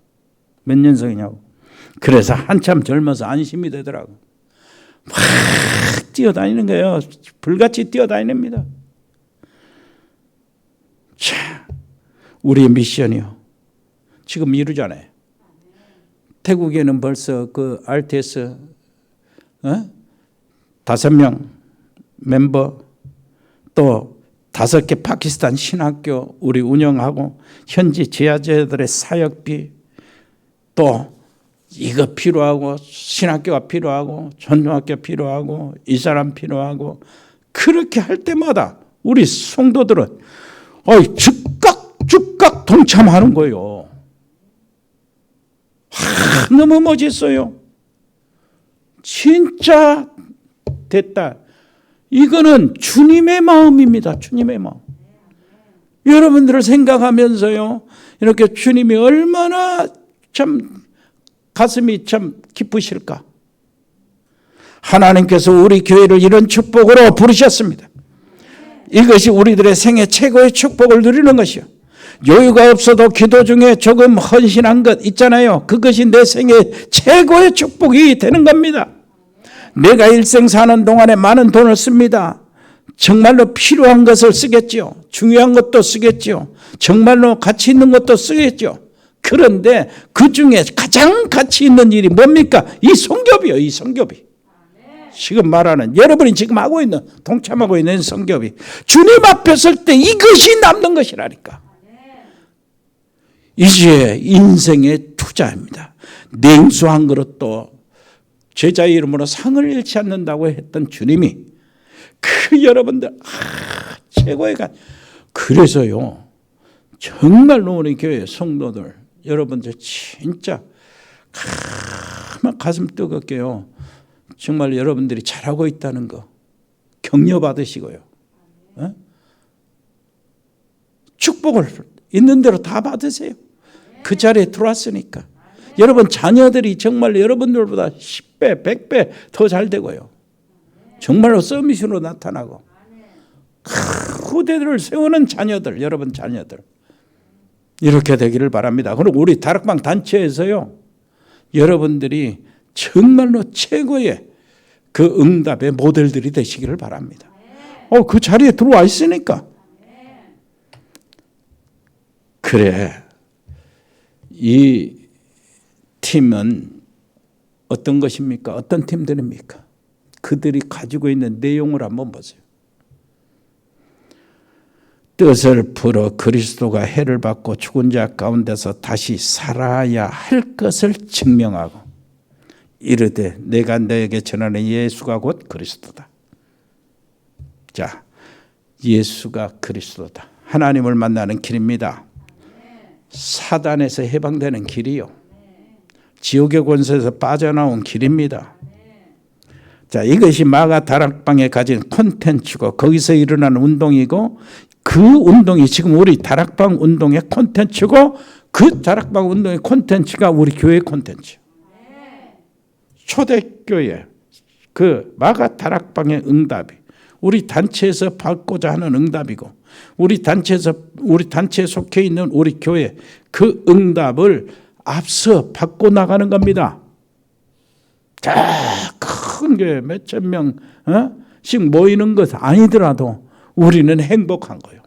몇 년생이냐고. 그래서 한참 젊어서 안심이 되더라고. 막 뛰어다니는 거예요. 불같이 뛰어다닙니다. 자, 우리의 미션이요. 지금 이루잖아요. 태국에는 벌써 그 RTS 5명 멤버, 또 5개 파키스탄 신학교 우리 운영하고, 현지 제자들의 사역비, 또 이거 필요하고, 신학교가 필요하고, 전도학교 필요하고, 이 사람 필요하고, 그렇게 할 때마다 우리 성도들은 즉각 동참하는 거예요. 너무 멋있어요. 진짜 됐다. 이거는 주님의 마음입니다. 주님의 마음. 여러분들을 생각하면서요, 이렇게 주님이 얼마나 참 가슴이 참 기쁘실까. 하나님께서 우리 교회를 이런 축복으로 부르셨습니다. 이것이 우리들의 생애 최고의 축복을 누리는 것이요. 여유가 없어도 기도 중에 조금 헌신한 것 있잖아요. 그것이 내 생애 최고의 축복이 되는 겁니다. 내가 일생 사는 동안에 많은 돈을 씁니다. 정말로 필요한 것을 쓰겠죠. 중요한 것도 쓰겠죠. 정말로 가치 있는 것도 쓰겠죠. 그런데 그 중에 가장 가치 있는 일이 뭡니까? 이 선교비요. 이 선교비. 지금 말하는, 여러분이 지금 하고 있는, 동참하고 있는 선교비. 주님 앞에 설 때 이것이 남는 것이라니까. 이제 인생의 투자입니다. 냉수 한 그릇도 제자 이름으로 상을 잃지 않는다고 했던 주님이, 그 여러분들 최고의 그래서요, 정말로 우리 교회 성도들 여러분들 진짜 가슴 뜨겁게요, 정말 여러분들이 잘하고 있다는 거 격려 받으시고요, 축복을 있는 대로 다 받으세요. 그 자리에 들어왔으니까. 여러분 자녀들이 정말 여러분들보다 10배, 100배 더 잘 되고요, 정말로 서밋으로 나타나고 후대들을 세우는 자녀들, 여러분 자녀들 이렇게 되기를 바랍니다. 그리고 우리 다락방 단체에서요, 여러분들이 정말로 최고의 그 응답의 모델들이 되시기를 바랍니다. 그 자리에 들어와 있으니까. 그래, 이 팀은 어떤 것입니까? 어떤 팀들입니까? 그들이 가지고 있는 내용을 한번 보세요. 뜻을 풀어 그리스도가 해를 받고 죽은 자 가운데서 다시 살아야 할 것을 증명하고 이르되 내가 너에게 전하는 예수가 곧 그리스도다. 자, 예수가 그리스도다. 하나님을 만나는 길입니다. 사단에서 해방되는 길이요, 지옥의 권세에서 빠져나온 길입니다. 자, 이것이 마가 다락방에 가진 콘텐츠고 거기서 일어나는 운동이고, 그 운동이 지금 우리 다락방 운동의 콘텐츠고, 그 다락방 운동의 콘텐츠가 우리 교회 콘텐츠. 초대교회 그 마가 다락방의 응답이 우리 단체에서 받고자 하는 응답이고, 우리 단체에 속해 있는 우리 교회 그 응답을 앞서 받고 나가는 겁니다. 큰 교회 몇천 명씩 모이는 것 아니더라도 우리는 행복한 거예요.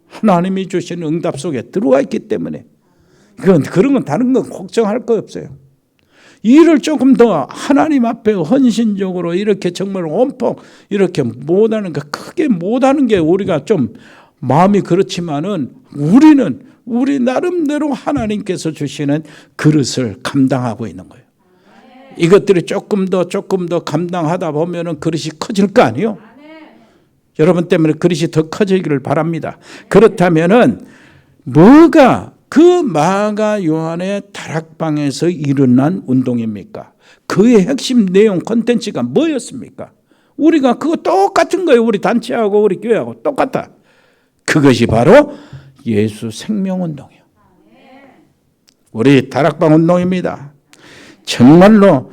하나님이 주신 응답 속에 들어와 있기 때문에 그런 건 다른 건 걱정할 거 없어요. 일을 조금 더 하나님 앞에 헌신적으로 이렇게 정말 온폭 이렇게 못하는 거, 크게 못하는 게 우리가 좀 마음이 그렇지만은 우리는 우리 나름대로 하나님께서 주시는 그릇을 감당하고 있는 거예요. 이것들이 조금 더 감당하다 보면은 그릇이 커질 거 아니에요? 여러분 때문에 그릇이 더 커지기를 바랍니다. 그렇다면은 뭐가 그 마가 요한의 다락방에서 일어난 운동입니까? 그의 핵심 내용 콘텐츠가 뭐였습니까? 우리가 그거 똑같은 거예요. 우리 단체하고 우리 교회하고 똑같아. 그것이 바로 예수 생명 운동이에요. 우리 다락방 운동입니다. 정말로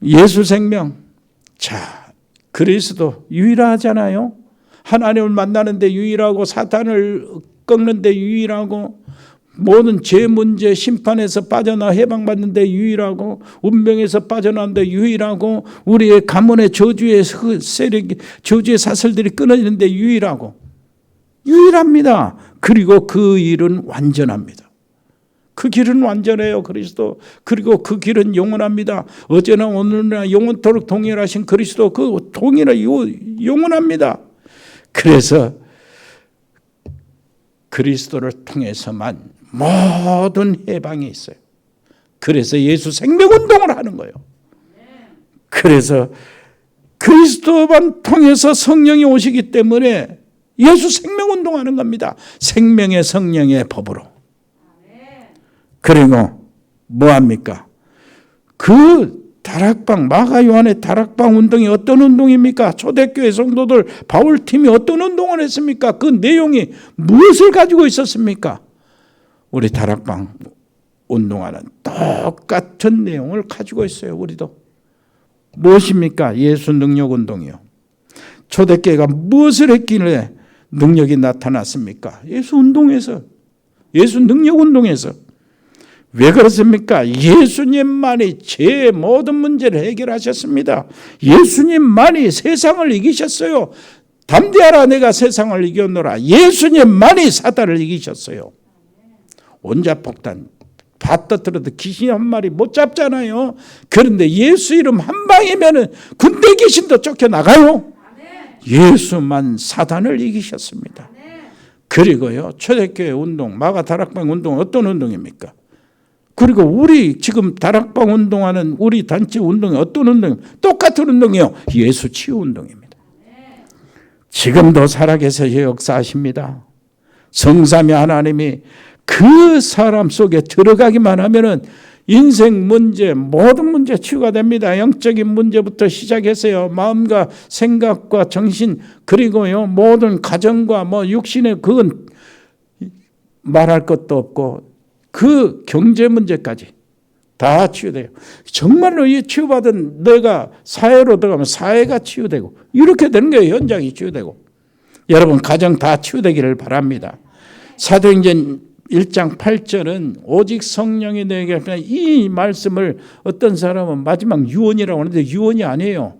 예수 생명. 자, 그리스도 유일하잖아요. 하나님을 만나는데 유일하고, 사탄을 꺾는데 유일하고, 모든 죄 문제 심판에서 빠져나 해방받는데 유일하고, 운명에서 빠져나는데 유일하고, 우리의 가문의 저주의 세력이, 저주의 사슬들이 끊어지는데 유일합니다. 그리고 그 일은 완전합니다. 그 길은 완전해요, 그리스도. 그리고 그 길은 영원합니다. 어제나 오늘나 영원토록 동일하신 그리스도, 그 동일한 영원합니다. 그래서 그리스도를 통해서만 모든 해방이 있어요. 그래서 예수 생명운동을 하는 거예요. 그래서 그리스도만 통해서 성령이 오시기 때문에 예수 생명운동하는 겁니다. 생명의 성령의 법으로. 그리고 뭐합니까? 그 다락방, 마가 요한의 다락방 운동이 어떤 운동입니까? 초대교회 성도들 바울팀이 어떤 운동을 했습니까? 그 내용이 무엇을 가지고 있었습니까? 우리 다락방 운동하는 똑같은 내용을 가지고 있어요. 우리도. 무엇입니까? 예수 능력 운동이요. 초대교회가 무엇을 했길래 능력이 나타났습니까? 예수 운동에서, 예수 능력 운동에서. 왜 그렇습니까? 예수님만이 제 모든 문제를 해결하셨습니다. 예수님만이 세상을 이기셨어요. 담대하라, 내가 세상을 이겼노라. 예수님만이 사단을 이기셨어요. 온자폭탄 다 터뜨려도 귀신 한 마리 못 잡잖아요. 그런데 예수 이름 한 방이면은 군대 귀신도 쫓겨나가요. 예수만 사단을 이기셨습니다. 그리고요, 초대교회 운동, 마가 다락방 운동은 어떤 운동입니까? 그리고 우리 지금 다락방 운동하는 우리 단체 운동이 어떤 운동입니까? 똑같은 운동이에요. 예수 치유 운동입니다. 지금도 살아계셔서 역사하십니다. 성삼위 하나님이 그 사람 속에 들어가기만 하면은 인생 문제, 모든 문제 치유가 됩니다. 영적인 문제부터 시작해서요. 마음과 생각과 정신, 그리고요, 모든 가정과 육신의 그건 말할 것도 없고, 그 경제 문제까지 다 치유돼요. 정말로 이 치유받은 내가 사회로 들어가면 사회가 치유되고, 이렇게 되는 거예요. 현장이 치유되고. 여러분, 가정 다 치유되기를 바랍니다. 사도행전 1장 8절은 오직 성령이 너에게 이 말씀을 어떤 사람은 마지막 유언이라고 하는데 유언이 아니에요.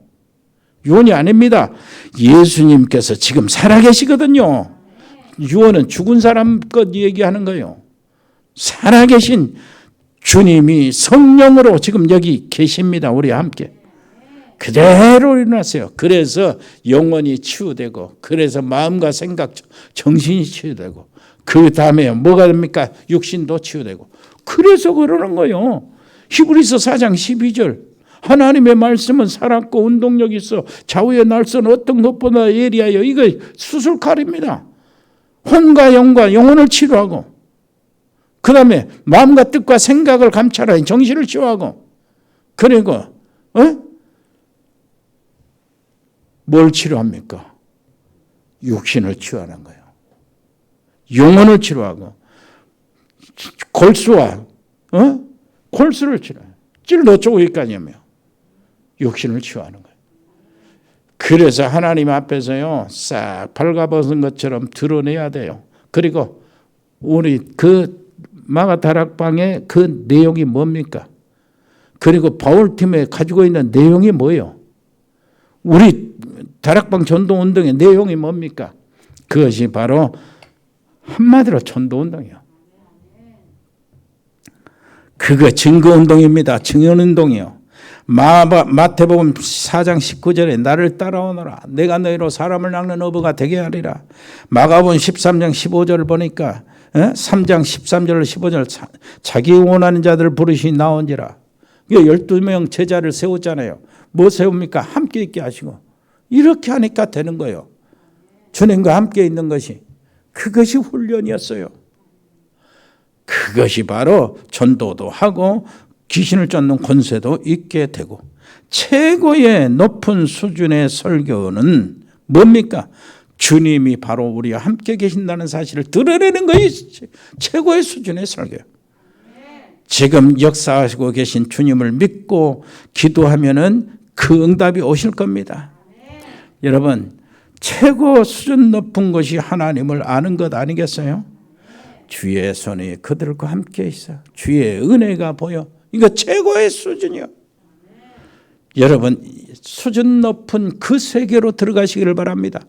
유언이 아닙니다. 예수님께서 지금 살아계시거든요. 유언은 죽은 사람 것 얘기하는 거예요. 살아계신 주님이 성령으로 지금 여기 계십니다. 우리와 함께. 그대로 일어났어요. 그래서 영혼이 치유되고, 그래서 마음과 생각, 정신이 치유되고, 그 다음에 뭐가 됩니까? 육신도 치유되고. 그래서 그러는 거예요. 히브리서 4장 12절. 하나님의 말씀은 살았고 운동력이 있어 좌우의 날선 어떤 것보다 예리하여. 이거 수술칼입니다. 혼과 영과 영혼을 치료하고, 그 다음에 마음과 뜻과 생각을 감찰하여 정신을 치유하고, 그리고 뭘 치료합니까? 육신을 치유하는 거예요. 영혼을 치료하고, 골수와 골수를 치료해요. 찔러 쪼개기까지며 육신을 치유하는 거예요. 그래서 하나님 앞에서요, 싹 발가벗은 것처럼 드러내야 돼요. 그리고 우리 그 마가다락방의 그 내용이 뭡니까? 그리고 바울팀에 가지고 있는 내용이 뭐예요? 우리 다락방 전도운동의 내용이 뭡니까? 그것이 바로 한마디로 전도운동이에요. 그거 증거운동입니다. 증언운동이요. 마태복음 4장 19절에 나를 따라오너라. 내가 너희로 사람을 낚는 어부가 되게 하리라. 마가복음 13장 15절을 보니까 3장 13절 15절 자기 원하는 자들을 부르시 나온지라. 12명 제자를 세웠잖아요. 뭐 세웁니까? 함께 있게 하시고. 이렇게 하니까 되는 거예요. 주님과 함께 있는 것이. 그것이 훈련이었어요. 그것이 바로 전도도 하고 귀신을 쫓는 권세도 있게 되고, 최고의 높은 수준의 설교는 뭡니까? 주님이 바로 우리와 함께 계신다는 사실을 드러내는 것이 최고의 수준의 설교예요. 지금 역사하시고 계신 주님을 믿고 기도하면은 그 응답이 오실 겁니다. 여러분, 최고 수준 높은 것이 하나님을 아는 것 아니겠어요? 주의 손이 그들과 함께 있어. 주의 은혜가 보여. 이거 최고의 수준이요. 여러분, 수준 높은 그 세계로 들어가시기를 바랍니다.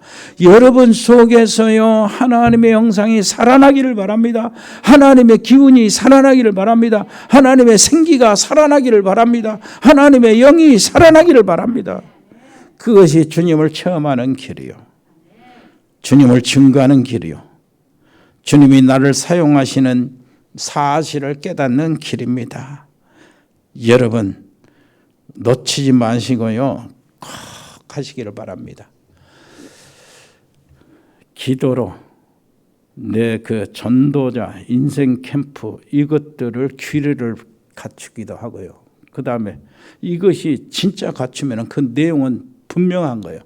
여러분 속에서요, 하나님의 영상이 살아나기를 바랍니다. 하나님의 기운이 살아나기를 바랍니다. 하나님의 생기가 살아나기를 바랍니다. 하나님의 영이 살아나기를 바랍니다. 그것이 주님을 체험하는 길이요. 주님을 증거하는 길이요. 주님이 나를 사용하시는 사실을 깨닫는 길입니다. 여러분, 놓치지 마시고요, 꼭 하시기를 바랍니다. 기도로 내 그 전도자 인생 캠프 이것들을 귀를 갖추기도 하고요. 그 다음에 이것이 진짜 갖추면 그 내용은 분명한 거예요.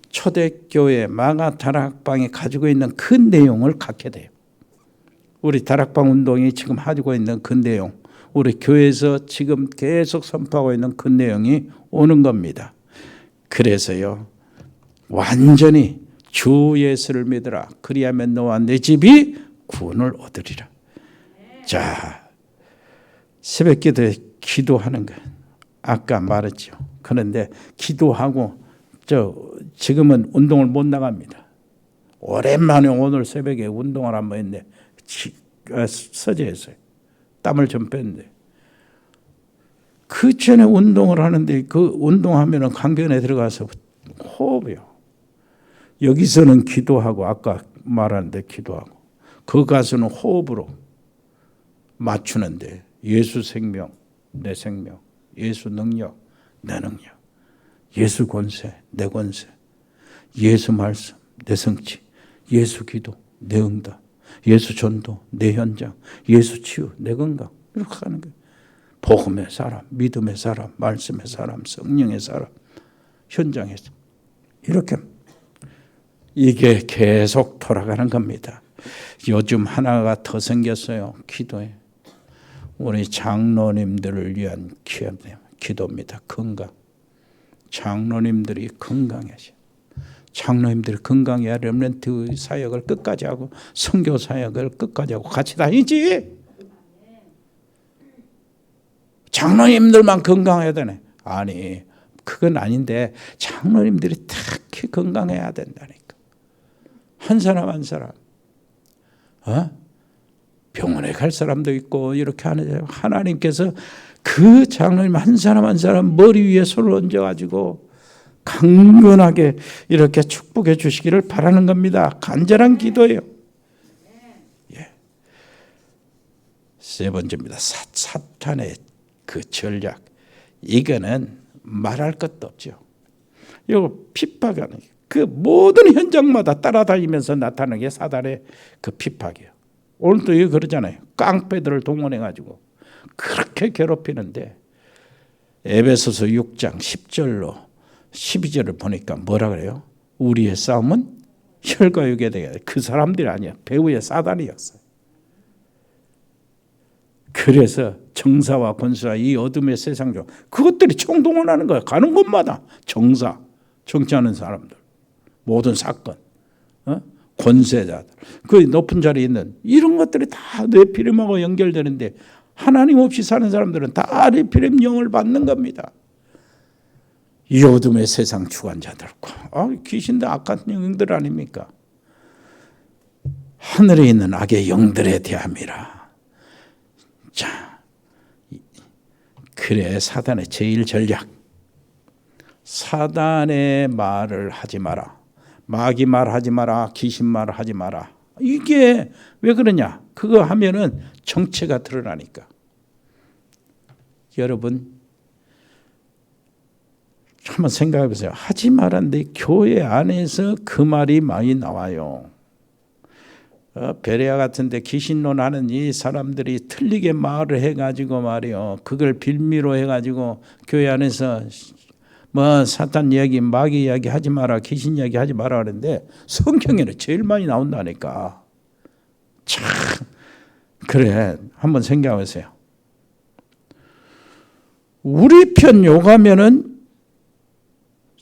초대교회 마가다락방이 가지고 있는 그 내용을 갖게 돼요. 우리 다락방 운동이 지금 가지고 있는 그 내용, 우리 교회에서 지금 계속 선포하고 있는 그 내용이 오는 겁니다. 그래서요, 완전히 주 예수를 믿으라. 그리하면 너와 내 집이 구원을 얻으리라. 자, 새벽기도에 기도하는 것 아까 말했죠. 그런데 기도하고 지금은 운동을 못 나갑니다. 오랜만에 오늘 새벽에 운동을 한번 했는데 서재했어요. 땀을 좀 뺐는데, 그 전에 운동을 하는데 그 운동하면 강변에 들어가서 호흡이요. 여기서는 기도하고, 아까 말하는데 기도하고, 그 가서는 호흡으로 맞추는데, 예수 생명, 내 생명, 예수 능력, 내 능력, 예수 권세, 내 권세, 예수 말씀, 내 성취, 예수 기도, 내 응답, 예수 전도, 내 현장, 예수 치유, 내 건강 이렇게 하는 거예요. 복음의 사람, 믿음의 사람, 말씀의 사람, 성령의 사람, 현장에서 이렇게 이게 계속 돌아가는 겁니다. 요즘 하나가 더 생겼어요. 기도에. 우리 장로님들을 위한 기도입니다. 건강. 장로님들이 건강해져. 장로님들이 건강해야 렘넌트 사역을 끝까지 하고 선교 사역을 끝까지 하고 같이 다니지. 장로님들만 건강해야 되네. 아니, 그건 아닌데 장로님들이 특히 건강해야 된다니까. 한 사람 한 사람. 병원에 갈 사람도 있고 이렇게 하는 하나님께서 그 장로님 한 사람 한 사람 머리 위에 손을 얹어가지고 강건하게 이렇게 축복해 주시기를 바라는 겁니다. 간절한 기도예요. 예. 세 번째입니다. 사탄의 그 전략. 이거는 말할 것도 없죠. 이거 핍박하는 그 모든 현장마다 따라다니면서 나타나는 게 사단의 그 핍박이에요. 오늘도 이거 그러잖아요. 깡패들을 동원해가지고 그렇게 괴롭히는데 에베소서 6장 10절로 12절을 보니까 뭐라 그래요? 우리의 싸움은 혈과 육에 대해 그 사람들이 아니야. 배후의 사단이었어요. 그래서 정사와 권수와 이 어둠의 세상 중 그것들이 총동원하는 거야. 가는 곳마다 정사, 정치하는 사람들, 모든 사건, 권세자들, 그 높은 자리에 있는 이런 것들이 다 네피림하고 연결되는데 하나님 없이 사는 사람들은 다 네피림 영을 받는 겁니다. 이 어둠의 세상 주관자들과 귀신들 악한 영들 아닙니까? 하늘에 있는 악의 영들에 대함이라. 자, 그래 사단의 제일 전략. 사단의 말을 하지 마라. 마귀 말하지 마라. 귀신 말하지 마라. 이게 왜 그러냐? 그거 하면은 정체가 드러나니까. 여러분 한번 생각해 보세요. 하지 말았는데 교회 안에서 그 말이 많이 나와요. 베레아 같은데 귀신론하는 이 사람들이 틀리게 말을 해가지고 말이요. 그걸 빌미로 해가지고 교회 안에서 뭐 사탄 이야기, 마귀 이야기 하지 마라, 귀신 이야기 하지 마라 하는데 성경에는 제일 많이 나온다니까. 참 그래 한번 생각해 보세요. 우리 편 욕하면은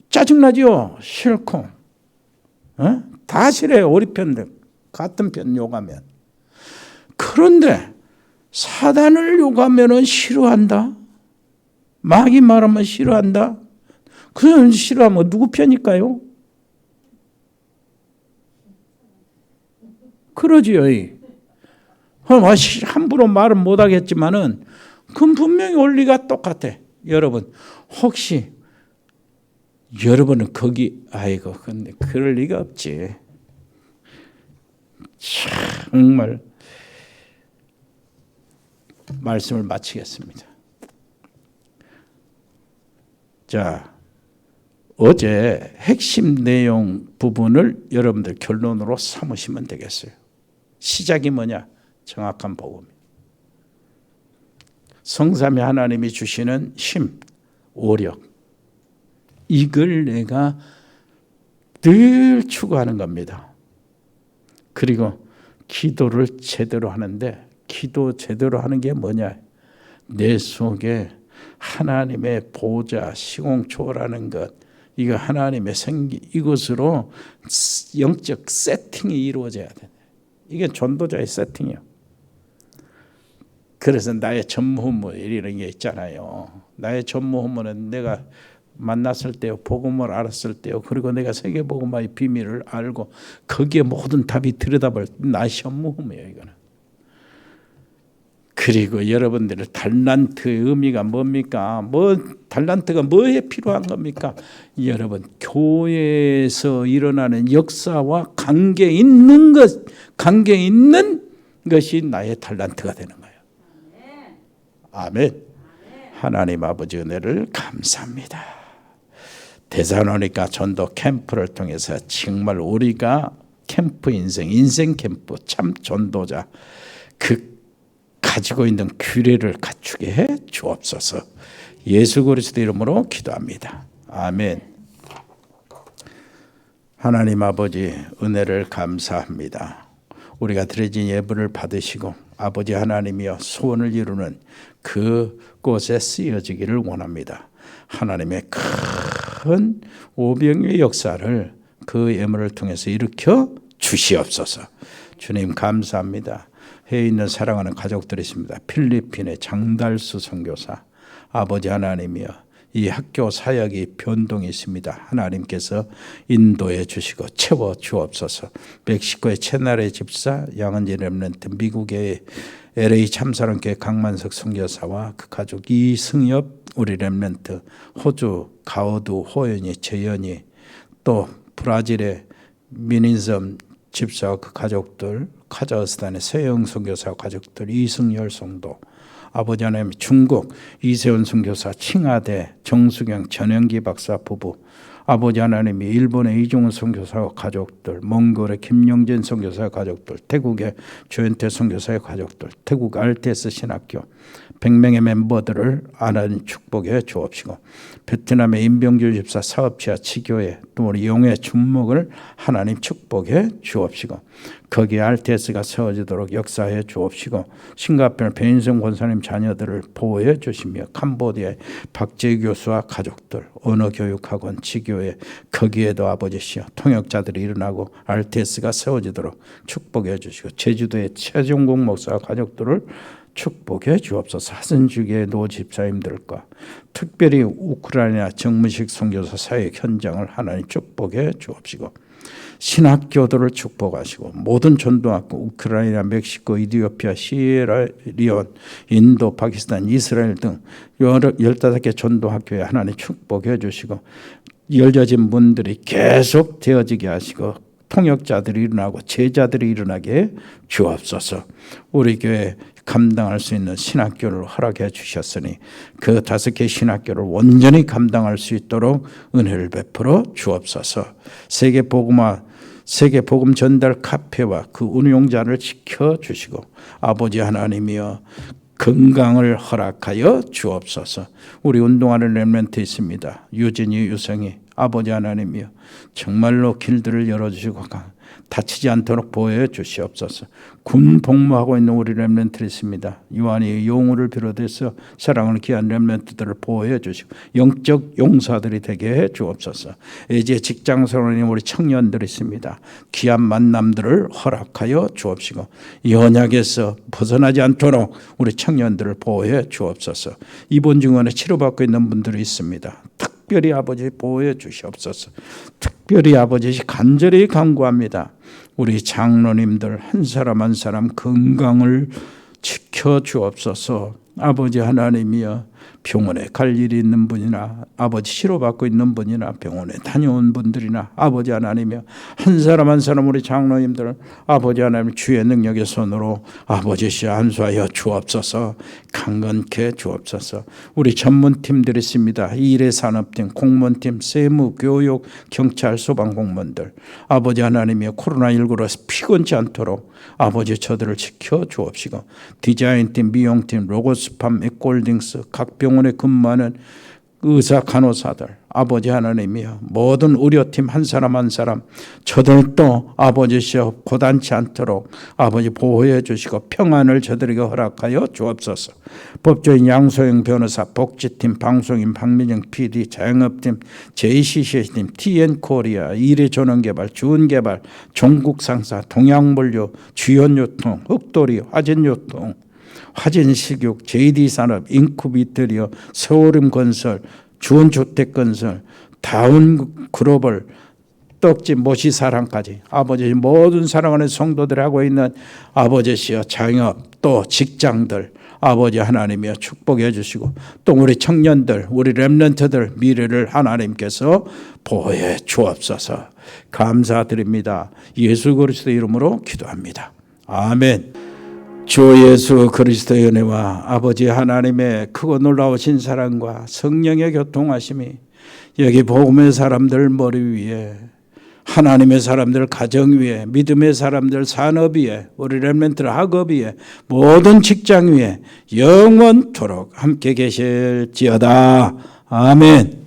짜증나죠. 싫고 다 싫어요. 우리 편들. 같은 편 욕하면. 그런데 사단을 욕하면 싫어한다. 마귀 말하면 싫어한다. 그건 싫어하면 누구 편일까요? 그러지요. 함부로 말은 못하겠지만은 그건 분명히 원리가 똑같아. 여러분 혹시 여러분은 거기 아이고 근데 그럴 리가 없지. 정말 말씀을 마치겠습니다. 자, 어제 핵심 내용 부분을 여러분들 결론으로 삼으시면 되겠어요. 시작이 뭐냐? 정확한 복음. 성삼위 하나님이 주시는 힘, 오력. 이걸 내가 늘 추구하는 겁니다. 그리고 기도를 제대로 하는데 기도 제대로 하는 게 뭐냐? 내 속에 하나님의 보좌, 시공초라는 것, 이거 하나님의 생기, 이것으로 영적 세팅이 이루어져야 돼. 이게 전도자의 세팅이에요. 그래서 나의 전무후무 이런 게 있잖아요. 나의 전무후무는 내가 만났을 때요, 복음을 알았을 때요, 그리고 내가 세계복음화의 비밀을 알고 거기에 모든 답이 들여다볼 나의 전무후무예요. 이거는. 그리고 여러분들의 달란트의 의미가 뭡니까? 달란트가 뭐에 필요한 겁니까? 여러분 교회에서 일어나는 역사와 관계 있는 것이 나의 달란트가 되는 거예요. 아멘. 하나님 아버지 은혜를 감사합니다. 데살로니가 전도 캠프를 통해서 정말 우리가 캠프 인생 캠프 참 전도자 가지고 있는 규례를 갖추게 해 주옵소서. 예수 그리스도 이름으로 기도합니다. 아멘. 하나님 아버지 은혜를 감사합니다. 우리가 드려진 예물을 받으시고 아버지 하나님이여 소원을 이루는 그곳에 쓰여지기를 원합니다. 하나님의 큰 오병의 역사를 그 예물을 통해서 일으켜 주시옵소서. 주님 감사합니다. 해에 있는 사랑하는 가족들이 있습니다. 필리핀의 장달수 선교사 아버지 하나님이여 이 학교 사역이 변동이 있습니다. 하나님께서 인도해 주시고 채워 주옵소서. 멕시코의 채나레 집사 양은지 렘넌트, 미국의 LA 참사랑교회 강만석 선교사와 그 가족 이승엽 우리 렘넌트, 호주 가오두 호연이 재연이, 또 브라질의 민인섬 집사와 그 가족들, 카자흐스탄의 세영 선교사 가족들, 이승열 성도, 아버지 하나님 중국 이세훈 선교사, 칭하대 정수경 전영기 박사 부부, 아버지 하나님이 일본의 이종훈 선교사와 가족들, 몽골의 김영진 선교사의 가족들, 태국의 조현태 선교사의 가족들, 태국 RTS 신학교 100명의 멤버들을 하나님 축복해 주옵시고, 베트남의 임병주 집사 사업지와 치교회, 또 우리 용의 준목을 하나님 축복해 주옵시고, 거기에 RTS가 세워지도록 역사해 주옵시고, 싱가포르 배인성 권사님 자녀들을 보호해 주시며, 캄보디아의 박재희 교수와 가족들, 언어교육학원 치교회, 거기에도 아버지시여 통역자들이 일어나고 RTS가 세워지도록 축복해 주시고, 제주도의 최종국 목사와 가족들을 축복해 주옵소서. 하선주교의 노 집사님들과 특별히 우크라이나 정문식 선교사 사역 현장을 하나님 축복해 주옵시고, 신학교들을 축복하시고, 모든 전도학교 우크라이나, 멕시코, 이디오피아, 시에라리온, 인도, 파키스탄, 이스라엘 등 15개 전도학교에 하나님 축복해 주시고, 열려진 문들이 계속 되어지게 하시고, 통역자들이 일어나고 제자들이 일어나게 주옵소서. 우리 교회 감당할 수 있는 신학교를 허락해 주셨으니 그 5개 신학교를 온전히 감당할 수 있도록 은혜를 베풀어 주옵소서. 세계 복음 전달 카페와 그 운용자를 지켜주시고, 아버지 하나님이여 건강을 허락하여 주옵소서. 우리 운동하는 렘넌트 있습니다. 유진이, 유성이, 아버지 하나님이여 정말로 길들을 열어주시고 다치지 않도록 보호해 주시옵소서. 군 복무하고 있는 우리 렘넌트들이 있습니다. 요한이 용우를 비롯해서 사랑하는 귀한 렘넌트들을 보호해 주시고 영적 용사들이 되게 해 주옵소서. 이제 직장생활인 우리 청년들이 있습니다. 귀한 만남들을 허락하여 주옵시고 연약에서 벗어나지 않도록 우리 청년들을 보호해 주옵소서. 입원 중원에 치료받고 있는 분들이 있습니다. 특별히 아버지 보호해 주시옵소서. 특별히 아버지 간절히 간구합니다. 우리 장로님들 한 사람 한 사람 건강을 지켜 주옵소서. 아버지 하나님이여 병원에 갈 일이 있는 분이나 아버지 치료받고 있는 분이나 병원에 다녀온 분들이나 아버지 하나님이여 한 사람 한 사람 우리 장로님들 아버지 하나님 주의 능력의 손으로 아버지시 안수하여 주옵소서. 강건케 주옵소서. 우리 전문팀들이 있습니다. 일의 산업팀, 공무원팀, 세무, 교육, 경찰, 소방공무원들 아버지 하나님이여 코로나19로 피곤치 않도록 아버지 저들을 지켜 주옵시고, 디자인팀, 미용팀, 로고스팜, 맥골딩스 각 병원에 근무하는 의사 간호사들 아버지 하나님이여 모든 의료팀 한 사람 한 사람 저들도 아버지시여 고단치 않도록 아버지 보호해 주시고 평안을 저들에게 허락하여 주옵소서. 법조인 양소영 변호사, 복지팀, 방송인 박민영 PD, 자영업팀, JCC팀, TN코리아, 일의전원개발, 주은개발, 종국상사, 동양물류, 주연유통, 흑도리, 화진유통, 화진식육, JD산업, 인쿠비터리어, 서울임건설, 주원주택건설, 다운글로벌, 떡집 모시사랑까지 아버지 모든 사랑하는 성도들이 하고 있는 아버지시여 장업 또 직장들 아버지 하나님이여 축복해 주시고, 또 우리 청년들 우리 렘넌트들 미래를 하나님께서 보호해 주옵소서. 감사드립니다. 예수 그리스도 이름으로 기도합니다. 아멘. 주 예수 그리스도의 은혜와 아버지 하나님의 크고 놀라우신 사랑과 성령의 교통하심이 여기 복음의 사람들 머리 위에 하나님의 사람들 가정 위에, 믿음의 사람들 산업 위에, 우리 렘넌트 학업 위에, 모든 직장 위에 영원토록 함께 계실지어다. 아멘.